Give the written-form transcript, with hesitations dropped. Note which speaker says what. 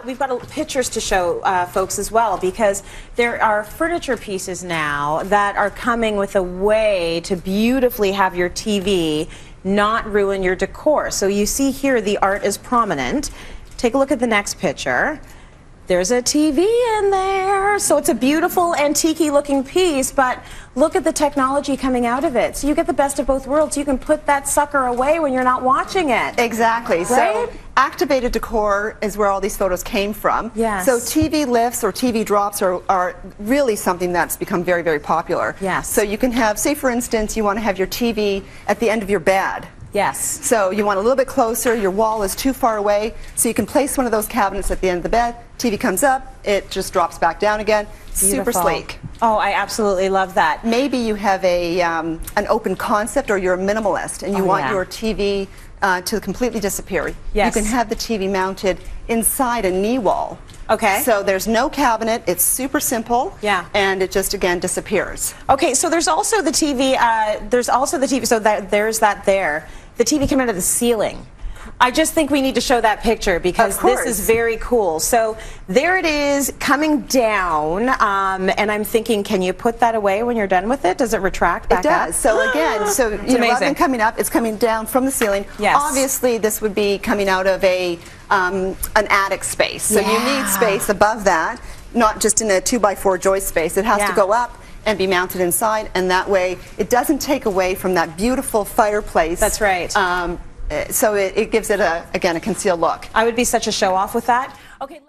Speaker 1: We've got pictures to show folks as well, because there are furniture pieces now that are coming with a way to beautifully have your TV not ruin your decor. So you see here the art is prominent. Take a look at the next picture. There's a TV in there, so it's a beautiful antique-y looking piece, but look at the technology coming out of it. So you get the best of both worlds. You can put that sucker away when you're not watching it.
Speaker 2: Exactly.
Speaker 1: Right?
Speaker 2: So Activated Decor is where all these photos came from.
Speaker 1: Yes.
Speaker 2: So TV lifts or TV drops are really something that's become very, very popular.
Speaker 1: Yes.
Speaker 2: So you can have, say for instance, you want to have your TV at the end of your bed.
Speaker 1: Yes.
Speaker 2: So you want a little bit closer, your wall is too far away, so you can place one of those cabinets at the end of the bed, TV comes up, it just drops back down again. Super
Speaker 1: Beautiful.
Speaker 2: sleek.
Speaker 1: Oh, I absolutely love that.
Speaker 2: Maybe you have an open concept, or you're a minimalist and you want your TV to completely disappear.
Speaker 1: Yes.
Speaker 2: You can have the TV mounted inside a knee wall.
Speaker 1: Okay.
Speaker 2: So there's no cabinet, it's super simple.
Speaker 1: Yeah.
Speaker 2: And it just again disappears.
Speaker 1: Okay, so there's also the TV, so there's that there. The TV came out of the ceiling. I just think we need to show that picture because this is very cool. So there it is coming down, and I'm thinking, can you put that away when you're done with it? Does it retract back up?
Speaker 2: It does. So again, you know, rather than coming up, it's coming down from the ceiling.
Speaker 1: Yes.
Speaker 2: Obviously, this would be coming out of an attic space. So you need space above that, not just in a 2x4 joist space. It has to go up and be mounted inside, and that way it doesn't take away from that beautiful fireplace.
Speaker 1: That's right.
Speaker 2: So it gives it, again, a concealed look.
Speaker 1: I would be such a show-off with that. Okay.